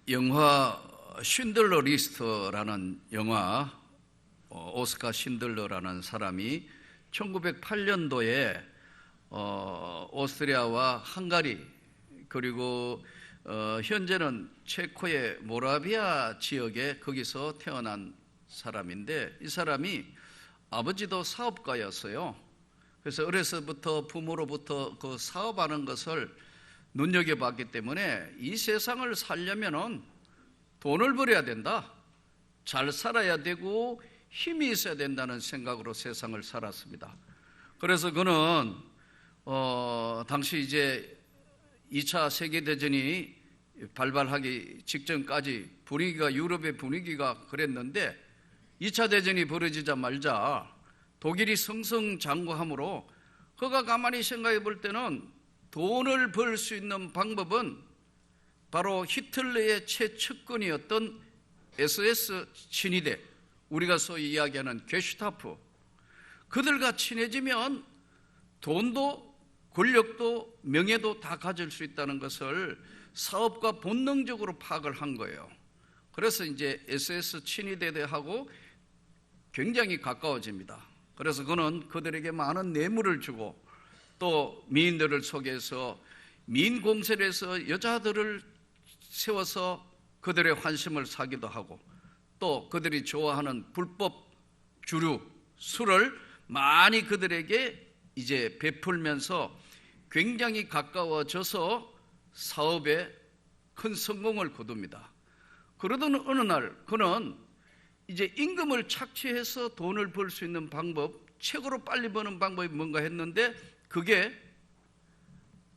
영화 쉰들러 리스트라는 영화, 오스카 신들러라는 사람이 1908년도에 오스트리아와 헝가리 그리고 현재는 체코의 모라비아 지역에 거기서 태어난 사람인데, 이 사람이 아버지도 사업가였어요. 그래서 어려서부터 부모로부터 그 사업하는 것을 눈여겨봤기 때문에 이 세상을 살려면은 돈을 벌어야 된다, 잘 살아야 되고 힘이 있어야 된다는 생각으로 세상을 살았습니다. 그래서 그는 당시 이제 2차 세계대전이 발발하기 직전까지 분위기가, 유럽의 분위기가 그랬는데 2차 대전이 벌어지자 말자 독일이 승승장구함으로 그가 가만히 생각해 볼 때는 돈을 벌 수 있는 방법은 바로 히틀러의 최측근이었던 SS 친위대, 우리가 소위 이야기하는 게슈타포, 그들과 친해지면 돈도 권력도 명예도 다 가질 수 있다는 것을 사업가 본능적으로 파악을 한 거예요. 그래서 이제 SS 친위대하고 굉장히 가까워집니다. 그래서 그는 그들에게 많은 뇌물을 주고 또 미인들을 속여서 미인 공세를 해서 여자들을 세워서 그들의 환심을 사기도 하고, 또 그들이 좋아하는 불법 주류 술을 많이 그들에게 이제 베풀면서 굉장히 가까워져서 사업에 큰 성공을 거둡니다. 그러던 어느 날 그는 이제 임금을 착취해서 돈을 벌 수 있는 방법, 최고로 빨리 버는 방법이 뭔가 했는데, 그게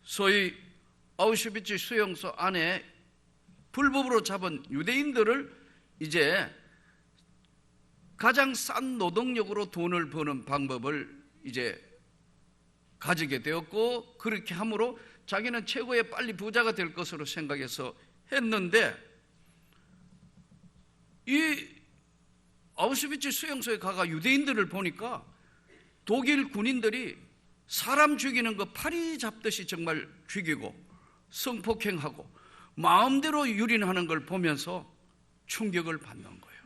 소위 아우슈비츠 수용소 안에 불법으로 잡은 유대인들을 이제 가장 싼 노동력으로 돈을 버는 방법을 이제 가지게 되었고, 그렇게 함으로 자기는 최고의 빨리 부자가 될 것으로 생각해서 했는데, 이 아우슈비츠 수용소에 가가 유대인들을 보니까 독일 군인들이 사람 죽이는 거 파리 잡듯이 정말 죽이고 성폭행하고 마음대로 유린하는 걸 보면서 충격을 받는 거예요.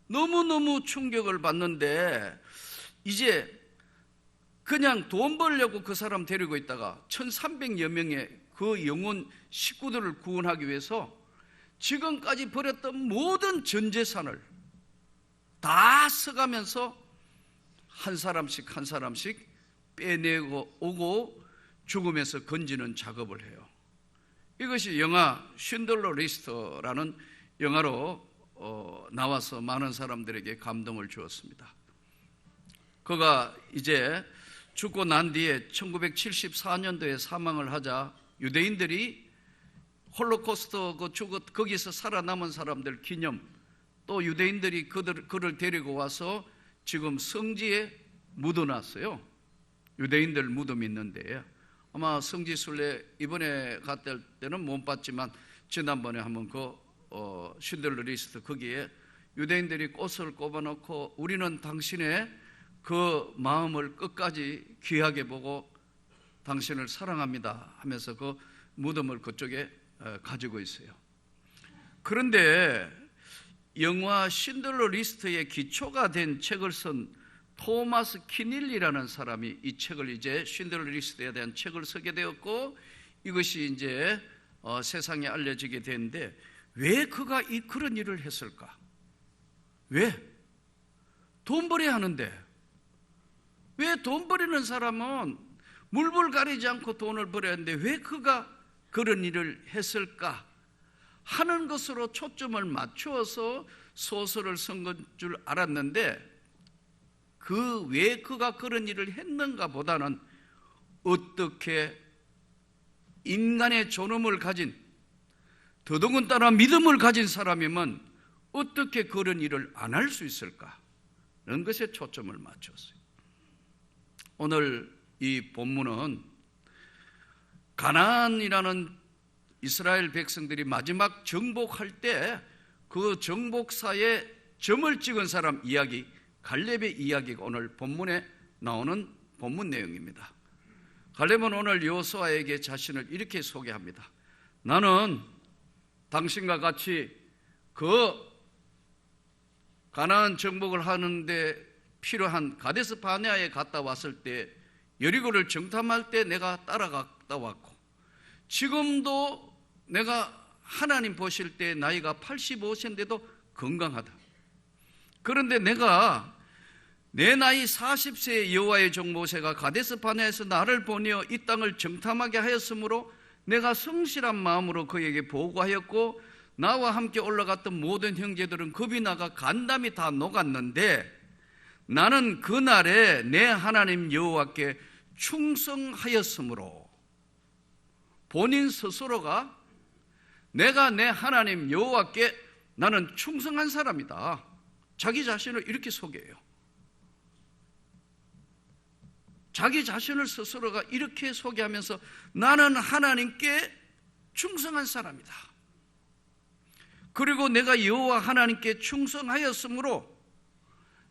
너무너무 충격을 받는데, 이제 그냥 돈 벌려고 그 사람 데리고 있다가 1300여 명의 그 영혼 식구들을 구원하기 위해서 지금까지 벌였던 모든 전 재산을 다 써가면서 한 사람씩 한 사람씩 빼내고 오고 죽음에서 건지는 작업을 해요. 이것이 영화 쉰들러 리스트라는 영화로 나와서 많은 사람들에게 감동을 주었습니다. 그가 이제 죽고 난 뒤에 1974년도에 사망을 하자 유대인들이 홀로코스트 거기서 살아남은 사람들 기념, 또 유대인들이 그를 데리고 와서 지금 성지에 묻어놨어요. 유대인들 무덤이 있는데, 아마 성지순례 이번에 갔을 때는 못 봤지만 지난번에 한번 그 쉰들러 리스트 거기에 유대인들이 꽃을 꼽아놓고 우리는 당신의 그 마음을 끝까지 귀하게 보고 당신을 사랑합니다 하면서 그 무덤을 그쪽에 가지고 있어요. 그런데 영화 쉰들러 리스트의 기초가 된 책을 쓴 토마스 키닐리라는 사람이 이 책을, 이제 쉰들러 리스트에 대한 책을 쓰게 되었고, 이것이 이제 세상에 알려지게 되는데, 왜 그가 그런 일을 했을까? 왜? 돈 벌어야 하는데 왜 돈 버리는 사람은 물불 가리지 않고 돈을 벌어야 하는데 왜 그가 그런 일을 했을까 하는 것으로 초점을 맞추어서 소설을 쓴 건 줄 알았는데, 왜 그가 그런 일을 했는가 보다는 어떻게 인간의 존엄을 가진, 더더군다나 믿음을 가진 사람이면 어떻게 그런 일을 안 할 수 있을까 하는 것에 초점을 맞췄어요. 오늘 이 본문은 가나안이라는 이스라엘 백성들이 마지막 정복할 때 그 정복사에 점을 찍은 사람 이야기, 갈렙의 이야기가 오늘 본문에 나오는 본문 내용입니다. 갈렙은 오늘 여호수아에게 자신을 이렇게 소개합니다. 나는 당신과 같이 그 가나안 정복을 하는데 필요한 가데스 바네아에 갔다 왔을 때 여리고를 정탐할 때 내가 따라갔다 왔고, 지금도 내가 하나님 보실 때 나이가 85세인데도 건강하다. 그런데 내가 내 나이 40세의 여호와의 종 모세가 가데스 바네아에서 나를 보내어 이 땅을 정탐하게 하였으므로 내가 성실한 마음으로 그에게 보고하였고, 나와 함께 올라갔던 모든 형제들은 겁이 나가 간담이 다 녹았는데, 나는 그날에 내 하나님 여호와께 충성하였으므로, 본인 스스로가 내가 내 하나님 여호와께 나는 충성한 사람이다, 자기 자신을 이렇게 소개해요. 자기 자신을 스스로가 이렇게 소개하면서 나는 하나님께 충성한 사람이다. 그리고 내가 여호와 하나님께 충성하였으므로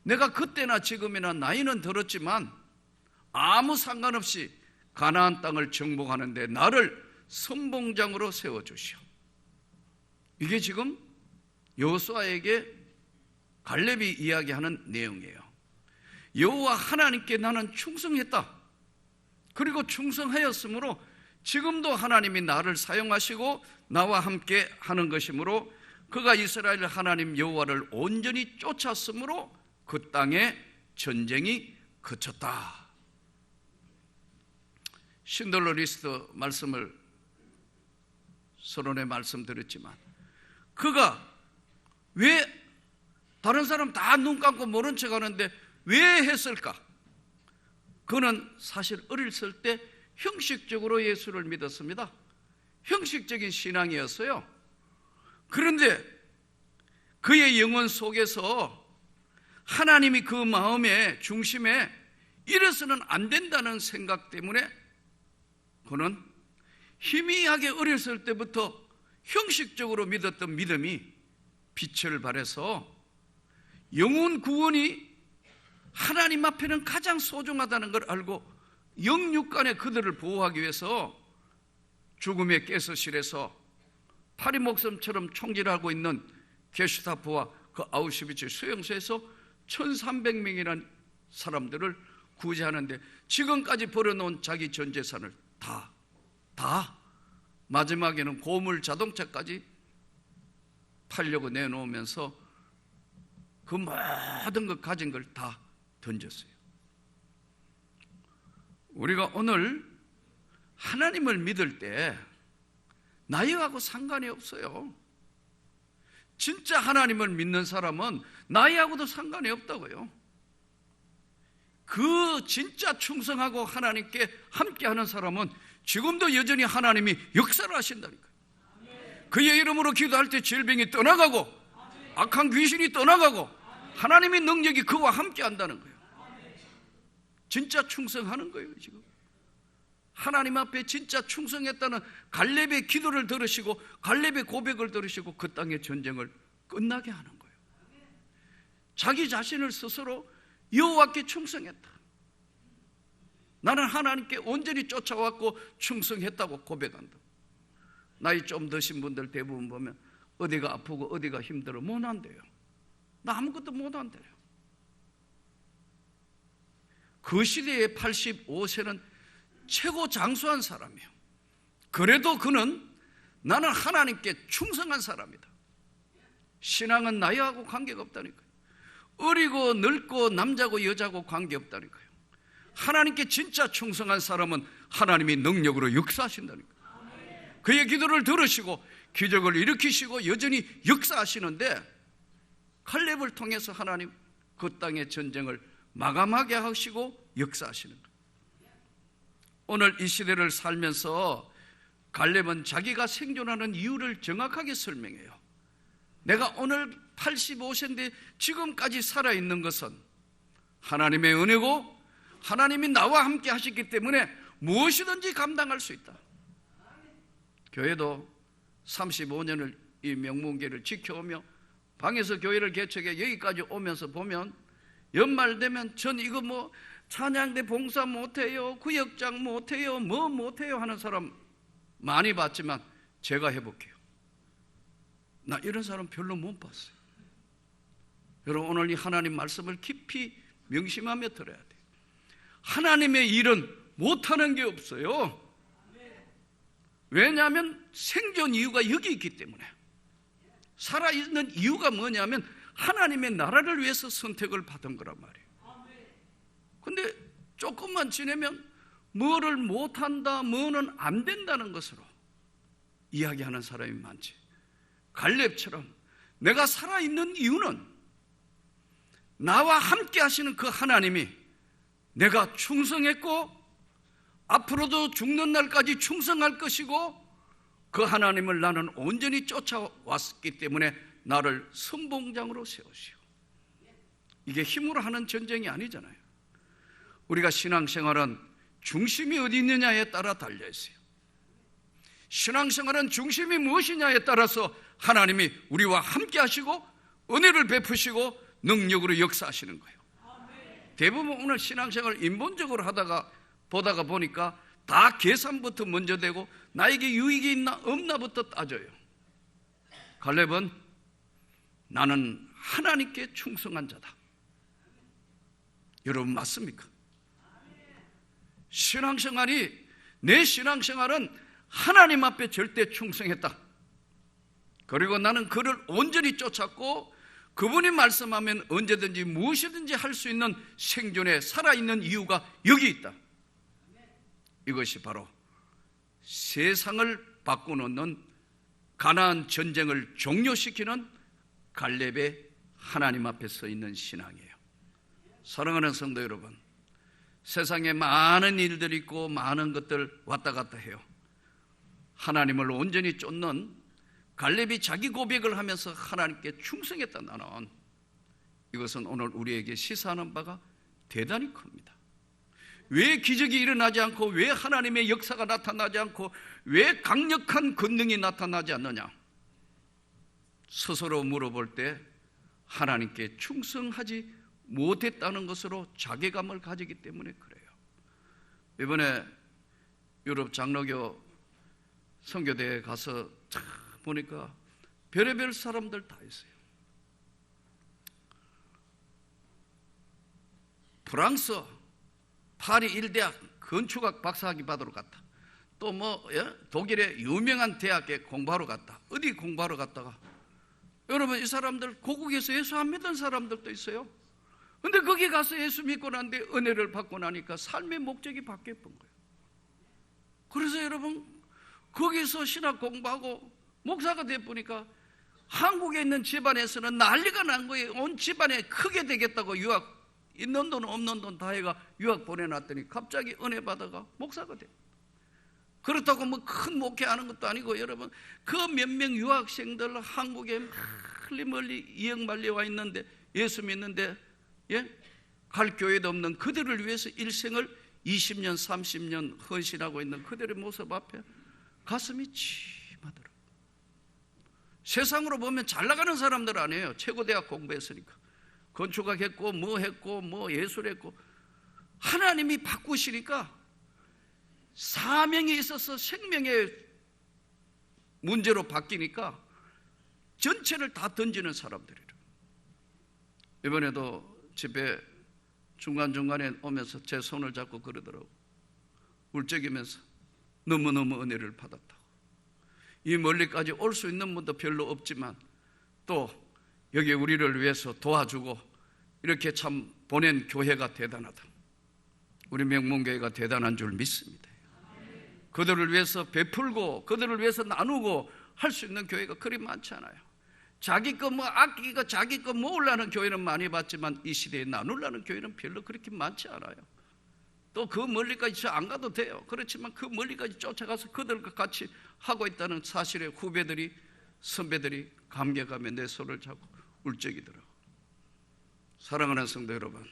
내가 그때나 지금이나 나이는 들었지만 아무 상관없이 가나안 땅을 정복하는데 나를 선봉장으로 세워주시오. 이게 지금 여호수아에게 갈렙이 이야기하는 내용이에요. 여호와 하나님께 나는 충성했다. 그리고 충성하였으므로 지금도 하나님이 나를 사용하시고 나와 함께 하는 것이므로 그가 이스라엘 하나님 여호와를 온전히 쫓았으므로 그 땅에 전쟁이 그쳤다. 신들러 리스트 말씀을 서론에 말씀드렸지만, 그가 왜 다른 사람 다 눈 감고 모른 척 하는데 왜 했을까? 그는 사실 어렸을 때 형식적으로 예수를 믿었습니다. 형식적인 신앙이었어요. 그런데 그의 영혼 속에서 하나님이 그 마음의 중심에 이래서는 안 된다는 생각 때문에 그는 희미하게 어렸을 때부터 형식적으로 믿었던 믿음이 빛을 발해서 영혼 구원이 하나님 앞에는 가장 소중하다는 걸 알고 영육간에 그들을 보호하기 위해서 죽음의 가스실에서 파리 목숨처럼 총질하고 있는 게슈타포와 그 아우슈비츠 수용소에서 1300명이라는 사람들을 구제하는데 지금까지 벌어놓은 자기 전 재산을 다 마지막에는 고물 자동차까지 팔려고 내놓으면서 그 모든 것 가진 걸 다 던졌어요. 우리가 오늘 하나님을 믿을 때 나이하고 상관이 없어요. 진짜 하나님을 믿는 사람은 나이하고도 상관이 없다고요. 그 진짜 충성하고 하나님께 함께하는 사람은 지금도 여전히 하나님이 역사를 하신다니까요. 그의 이름으로 기도할 때 질병이 떠나가고 악한 귀신이 떠나가고 하나님의 능력이 그와 함께한다는 거예요. 진짜 충성하는 거예요. 지금 하나님 앞에 진짜 충성했다는 갈렙의 기도를 들으시고 갈렙의 고백을 들으시고 그 땅의 전쟁을 끝나게 하는 거예요. 자기 자신을 스스로 여호와께 충성했다, 나는 하나님께 온전히 쫓아왔고 충성했다고 고백한다. 나이 좀 드신 분들 대부분 보면 어디가 아프고 어디가 힘들어 못한대요. 나 아무것도 못한대요. 그 시대에 85세는 최고 장수한 사람이에요. 그래도 그는 나는 하나님께 충성한 사람이다. 신앙은 나이하고 관계가 없다니까요. 어리고 늙고 남자고 여자고 관계없다니까요. 하나님께 진짜 충성한 사람은 하나님이 능력으로 역사하신다니까요. 그의 기도를 들으시고 기적을 일으키시고 여전히 역사하시는데 갈렙을 통해서 하나님 그 땅의 전쟁을 마감하게 하시고 역사하시는 거예요. 오늘 이 시대를 살면서 갈렙은 자기가 생존하는 이유를 정확하게 설명해요. 내가 오늘 85세인데 지금까지 살아있는 것은 하나님의 은혜고 하나님이 나와 함께 하셨기 때문에 무엇이든지 감당할 수 있다. 교회도 35년을 이 명문계를 지켜오며 방에서 교회를 개척해 여기까지 오면서 보면 연말 되면 전 이거 뭐 찬양대 봉사 못해요, 구역장 못해요, 뭐 못해요 하는 사람 많이 봤지만 제가 해볼게요. 나 이런 사람 별로 못 봤어요. 여러분, 오늘 이 하나님 말씀을 깊이 명심하며 들어야 돼요. 하나님의 일은 못하는 게 없어요. 왜냐하면 생존 이유가 여기 있기 때문에. 살아있는 이유가 뭐냐면 하나님의 나라를 위해서 선택을 받은 거란 말이에요. 근데 조금만 지내면 뭐를 못한다, 뭐는 안 된다는 것으로 이야기하는 사람이 많지. 갈렙처럼 내가 살아있는 이유는 나와 함께 하시는 그 하나님이 내가 충성했고 앞으로도 죽는 날까지 충성할 것이고 그 하나님을 나는 온전히 쫓아왔기 때문에 나를 선봉장으로 세우시오. 이게 힘으로 하는 전쟁이 아니잖아요. 우리가 신앙생활은 중심이 어디 있느냐에 따라 달려있어요. 신앙생활은 중심이 무엇이냐에 따라서 하나님이 우리와 함께 하시고 은혜를 베푸시고 능력으로 역사하시는 거예요. 대부분 오늘 신앙생활을 인본적으로 보다가 보니까 다 계산부터 먼저 되고 나에게 유익이 있나 없나부터 따져요. 갈렙은 나는 하나님께 충성한 자다. 여러분 맞습니까? 내 신앙생활은 하나님 앞에 절대 충성했다. 그리고 나는 그를 온전히 쫓았고 그분이 말씀하면 언제든지 무엇이든지 할 수 있는 생존에 살아있는 이유가 여기 있다. 이것이 바로 세상을 바꿔놓는 가나안 전쟁을 종료시키는 갈렙의 하나님 앞에 서 있는 신앙이에요. 사랑하는 성도 여러분, 세상에 많은 일들이 있고 많은 것들 왔다 갔다 해요. 하나님을 온전히 쫓는 갈렙이 자기 고백을 하면서 하나님께 충성했다. 나는 이것은 오늘 우리에게 시사하는 바가 대단히 큽니다. 왜 기적이 일어나지 않고 왜 하나님의 역사가 나타나지 않고 왜 강력한 권능이 나타나지 않느냐? 스스로 물어볼 때 하나님께 충성하지 못했다는 것으로 자괴감을 가지기 때문에 그래요. 이번에 유럽 장로교 선교대에 가서 보니까 별의별 사람들 다 있어요. 프랑스 파리 1대학 건축학 박사학위 받으러 갔다. 또 독일의 유명한 대학에 공부하러 갔다. 어디 공부하러 갔다가 여러분 이 사람들 고국에서 예수 안 믿은 사람들도 있어요. 근데 거기 가서 예수 믿고 난데 은혜를 받고 나니까 삶의 목적이 바뀌어본 거예요. 그래서 여러분 거기서 신학 공부하고 목사가 돼보니까 한국에 있는 집안에서는 난리가 난 거예요. 온 집안에 크게 되겠다고 유학 있는 돈 없는 돈 다 해가 유학 보내놨더니 갑자기 은혜 받아가 목사가 돼. 그렇다고 뭐 큰 목회하는 것도 아니고 여러분 그 몇 명 유학생들 한국에 멀리 이역말리 와 있는데 예수 믿는데 갈 교회도 없는 그들을 위해서 일생을 20년 30년 헌신하고 있는 그들의 모습 앞에 가슴이 찜하더라고요. 세상으로 보면 잘 나가는 사람들 아니에요. 최고대학 공부했으니까 건축학 했고 뭐 했고 뭐 예술했고 하나님이 바꾸시니까 사명이 있어서 생명의 문제로 바뀌니까 전체를 다 던지는 사람들이에요. 이번에도 집에 중간중간에 오면서 제 손을 잡고 그러더라고. 울적이면서 너무너무 은혜를 받았다고. 이 멀리까지 올 수 있는 분도 별로 없지만 또 여기 우리를 위해서 도와주고 이렇게 참 보낸 교회가 대단하다. 우리 명문교회가 대단한 줄 믿습니다. 그들을 위해서 베풀고 그들을 위해서 나누고 할 수 있는 교회가 그리 많지 않아요. 자기 거 아끼고 자기 거 모으려는 교회는 많이 봤지만 이 시대에 나누려는 교회는 별로 그렇게 많지 않아요. 또 그 멀리까지 안 가도 돼요. 그렇지만 그 멀리까지 쫓아가서 그들과 같이 하고 있다는 사실에 후배들이 선배들이 감격하며 내 손을 잡고 울적이더라고요. 사랑하는 성도 여러분,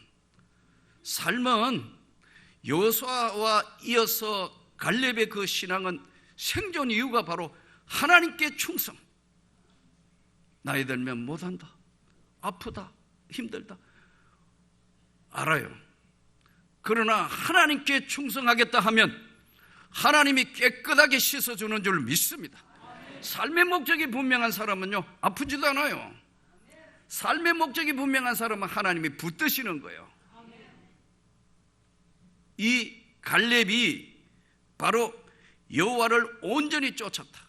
삶은 여호수아와 이어서 갈렙의 그 신앙은 생존 이유가 바로 하나님께 충성. 나이 들면 못한다, 아프다, 힘들다 알아요. 그러나 하나님께 충성하겠다 하면 하나님이 깨끗하게 씻어주는 줄 믿습니다. 삶의 목적이 분명한 사람은요, 아프지도 않아요. 삶의 목적이 분명한 사람은 하나님이 붙드시는 거예요. 이 갈렙이 바로 여호와를 온전히 쫓았다.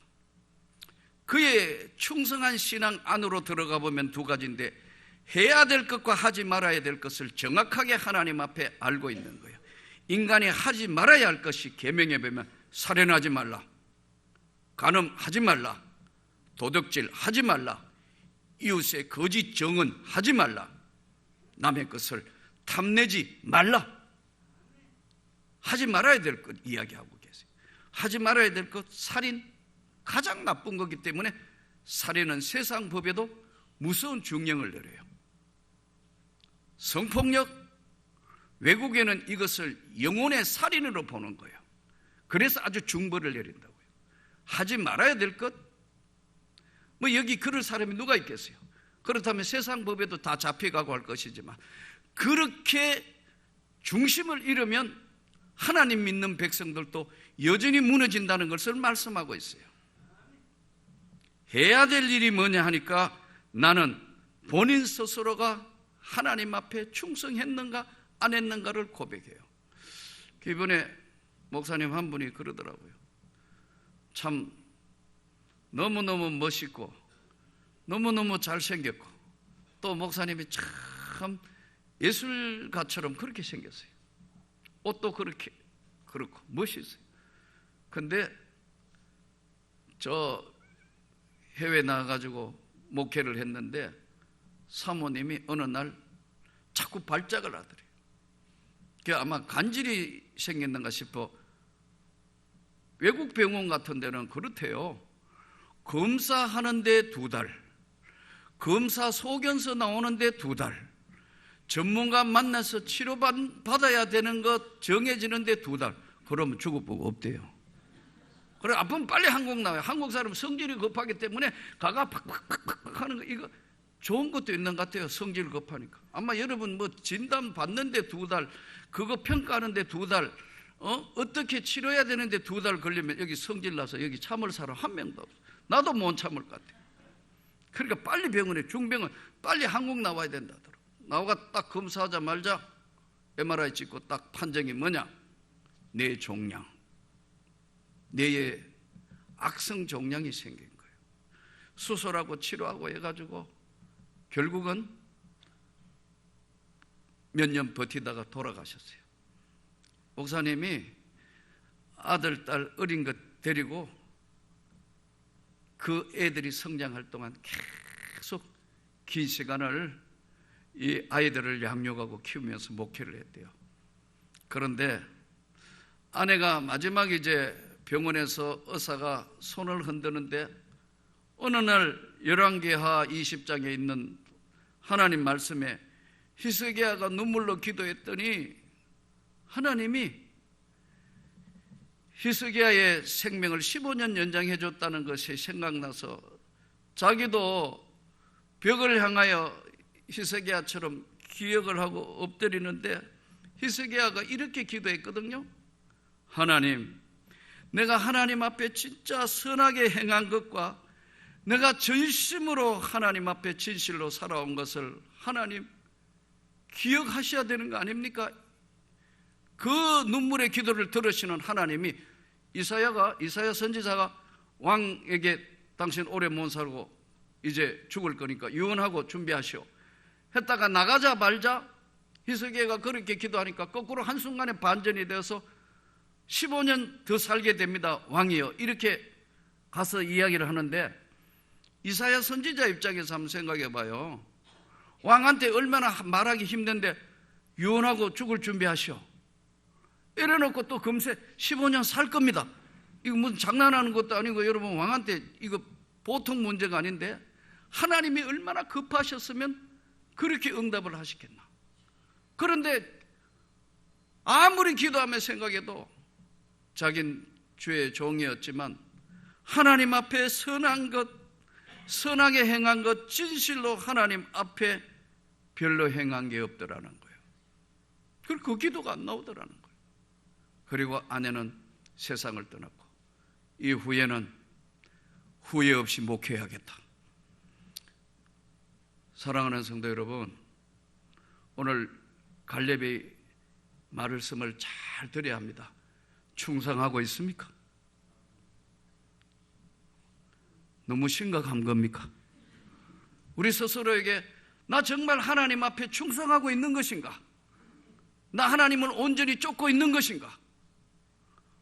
그의 충성한 신앙 안으로 들어가 보면 두 가지인데, 해야 될 것과 하지 말아야 될 것을 정확하게 하나님 앞에 알고 있는 거예요. 인간이 하지 말아야 할 것이 계명에 보면 살인하지 말라, 간음하지 말라, 도둑질 하지 말라, 이웃의 거짓 정언 하지 말라, 남의 것을 탐내지 말라. 하지 말아야 될 것 이야기하고 계세요. 하지 말아야 될 것, 살인, 가장 나쁜 거기 때문에 살인은 세상 법에도 무서운 중형을 내려요. 성폭력, 외국에는 이것을 영혼의 살인으로 보는 거예요. 그래서 아주 중벌을 내린다고요. 하지 말아야 될 것, 뭐 여기 그럴 사람이 누가 있겠어요? 그렇다면 세상 법에도 다 잡혀가고 할 것이지만, 그렇게 중심을 잃으면 하나님 믿는 백성들도 여전히 무너진다는 것을 말씀하고 있어요. 해야 될 일이 뭐냐 하니까, 나는 본인 스스로가 하나님 앞에 충성했는가 안 했는가를 고백해요. 이번에 목사님 한 분이 그러더라고요. 참 너무너무 멋있고 너무너무 잘생겼고, 또 목사님이 참 예술가처럼 그렇게 생겼어요. 옷도 그렇고 멋있어요. 근데 저 해외 나가가지고 목회를 했는데, 사모님이 어느 날 자꾸 발작을 하더래요. 그게 아마 간질이 생겼는가 싶어. 외국 병원 같은 데는 그렇대요. 검사하는데 2달, 검사 소견서 나오는데 2달, 전문가 만나서 치료받아야 되는 것 정해지는데 2달. 그러면 죽을 법 없대요. 그래, 아프면 빨리 한국 나와요. 한국 사람은 성질이 급하기 때문에 가가 팍팍팍팍 하는 거, 이거 좋은 것도 있는 것 같아요. 성질 급하니까. 아마 여러분 뭐 진단 받는데 2달, 그거 평가하는데 2달, 어떻게 치료해야 되는데 2달 걸리면 여기 성질 나서 여기 참을 사람 한 명도 없어. 나도 못 참을 것 같아. 그러니까 빨리 병원에, 중병원 빨리 한국 나와야 된다더라. 나와가 딱 검사하자마자 MRI 찍고 딱 판정이 뭐냐? 뇌 종양, 뇌에 악성 종양이 생긴 거예요. 수술하고 치료하고 해가지고 결국은 몇 년 버티다가 돌아가셨어요. 목사님이 아들, 딸 어린 것 데리고 그 애들이 성장할 동안 계속 긴 시간을 이 아이들을 양육하고 키우면서 목회를 했대요. 그런데 아내가 마지막에 이제 병원에서 의사가 손을 흔드는데, 어느 날 열왕기하 20장에 있는 하나님 말씀에 히스기야가 눈물로 기도했더니 하나님이 히스기야의 생명을 15년 연장해 줬다는 것이 생각나서 자기도 벽을 향하여 히스기야처럼 기억을 하고 엎드리는데, 히스기야가 이렇게 기도했거든요. 하나님, 내가 하나님 앞에 진짜 선하게 행한 것과 내가 전심으로 하나님 앞에 진실로 살아온 것을 하나님 기억하셔야 되는 거 아닙니까? 그 눈물의 기도를 들으시는 하나님이 이사야 선지자가 왕에게 당신 오래 못 살고 이제 죽을 거니까 유언하고 준비하시오 했다가 나가자 말자 히스기야가 그렇게 기도하니까 거꾸로 한순간에 반전이 되어서 15년 더 살게 됩니다. 왕이요. 이렇게 가서 이야기를 하는데, 이사야 선지자 입장에서 한번 생각해 봐요. 왕한테 얼마나 말하기 힘든데 유언하고 죽을 준비하시오 이래놓고 또 금세 15년 살 겁니다. 이거 무슨 장난하는 것도 아니고, 여러분 왕한테 이거 보통 문제가 아닌데 하나님이 얼마나 급하셨으면 그렇게 응답을 하시겠나. 그런데 아무리 기도하며 생각해도 자긴 주의 종이었지만 하나님 앞에 선한 것, 선하게 행한 것, 진실로 하나님 앞에 별로 행한 게 없더라는 거예요. 그리고 그 기도가 안 나오더라는 거예요. 그리고 아내는 세상을 떠났고, 이후에는 후회 없이 목회해야겠다. 사랑하는 성도 여러분, 오늘 갈렙의 말씀을 잘 들어야 합니다. 충성하고 있습니까? 너무 심각한 겁니까? 우리 스스로에게 나 정말 하나님 앞에 충성하고 있는 것인가? 나 하나님을 온전히 쫓고 있는 것인가?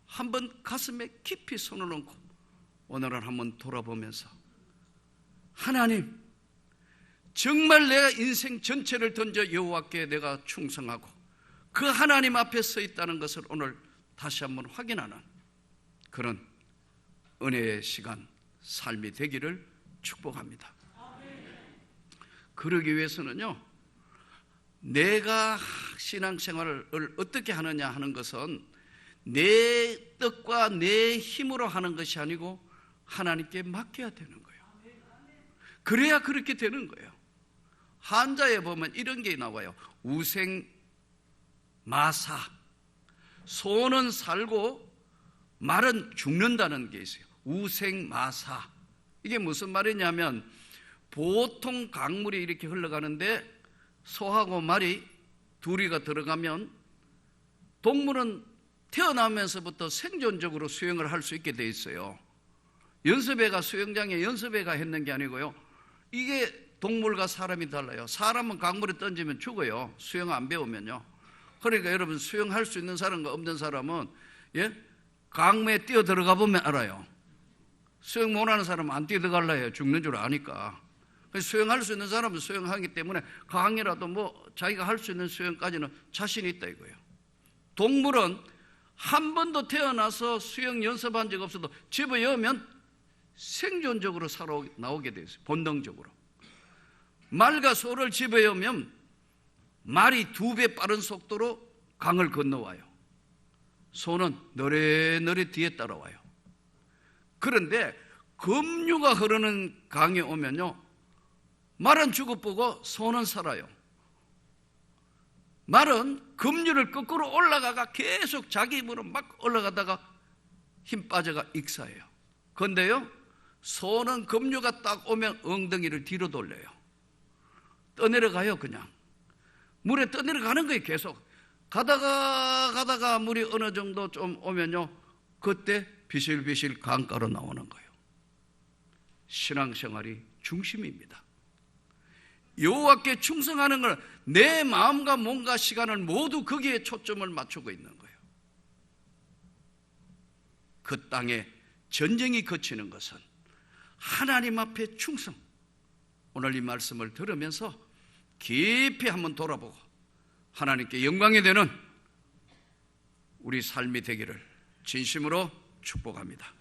한번 가슴에 깊이 손을 얹고 오늘은 한번 돌아보면서 하나님, 정말 내가 인생 전체를 던져 여호와께 내가 충성하고 그 하나님 앞에 서 있다는 것을 오늘 다시 한번 확인하는 그런 은혜의 시간, 삶이 되기를 축복합니다. 그러기 위해서는요, 내가 신앙생활을 어떻게 하느냐 하는 것은 내 뜻과 내 힘으로 하는 것이 아니고 하나님께 맡겨야 되는 거예요. 그래야 그렇게 되는 거예요. 한자에 보면 이런 게 나와요. 우생마사. 소는 살고 말은 죽는다는 게 있어요. 우생마사. 이게 무슨 말이냐면 보통 강물이 이렇게 흘러가는데 소하고 말이 둘이가 들어가면 동물은 태어나면서부터 생존적으로 수영을 할 수 있게 돼 있어요. 연습회가 수영장에 연습회가 했는 게 아니고요. 이게 동물과 사람이 달라요. 사람은 강물에 던지면 죽어요. 수영 안 배우면요. 그러니까 여러분, 수영할 수 있는 사람과 없는 사람은 강물에 뛰어 들어가 보면 알아요. 수영 못하는 사람은 안 뛰어 들어갈라 해요. 죽는 줄 아니까. 수영할 수 있는 사람은 수영하기 때문에 강이라도 뭐 자기가 할 수 있는 수영까지는 자신이 있다 이거예요. 동물은 한 번도 태어나서 수영 연습한 적 없어도 집어여면 생존적으로 살아 나오게 돼 있어요. 본능적으로. 말과 소를 집어여면 말이 2배 빠른 속도로 강을 건너와요. 소는 너레너레 뒤에 따라와요. 그런데 급류가 흐르는 강에 오면요, 말은 죽어보고 소는 살아요. 말은 급류를 거꾸로 올라가가 계속 자기 힘으로 막 올라가다가 힘 빠져가 익사해요. 그런데요, 소는 급류가 딱 오면 엉덩이를 뒤로 돌려요. 떠내려가요. 그냥 물에 떠내려가는 거예요. 계속 가다가 물이 어느 정도 좀 오면요, 그때 비실비실 강가로 나오는 거예요. 신앙생활이 중심입니다. 여호와께 충성하는 걸 내 마음과 몸과 시간을 모두 거기에 초점을 맞추고 있는 거예요. 그 땅에 전쟁이 거치는 것은 하나님 앞에 충성. 오늘 이 말씀을 들으면서 깊이 한번 돌아보고 하나님께 영광이 되는 우리 삶이 되기를 진심으로 축복합니다.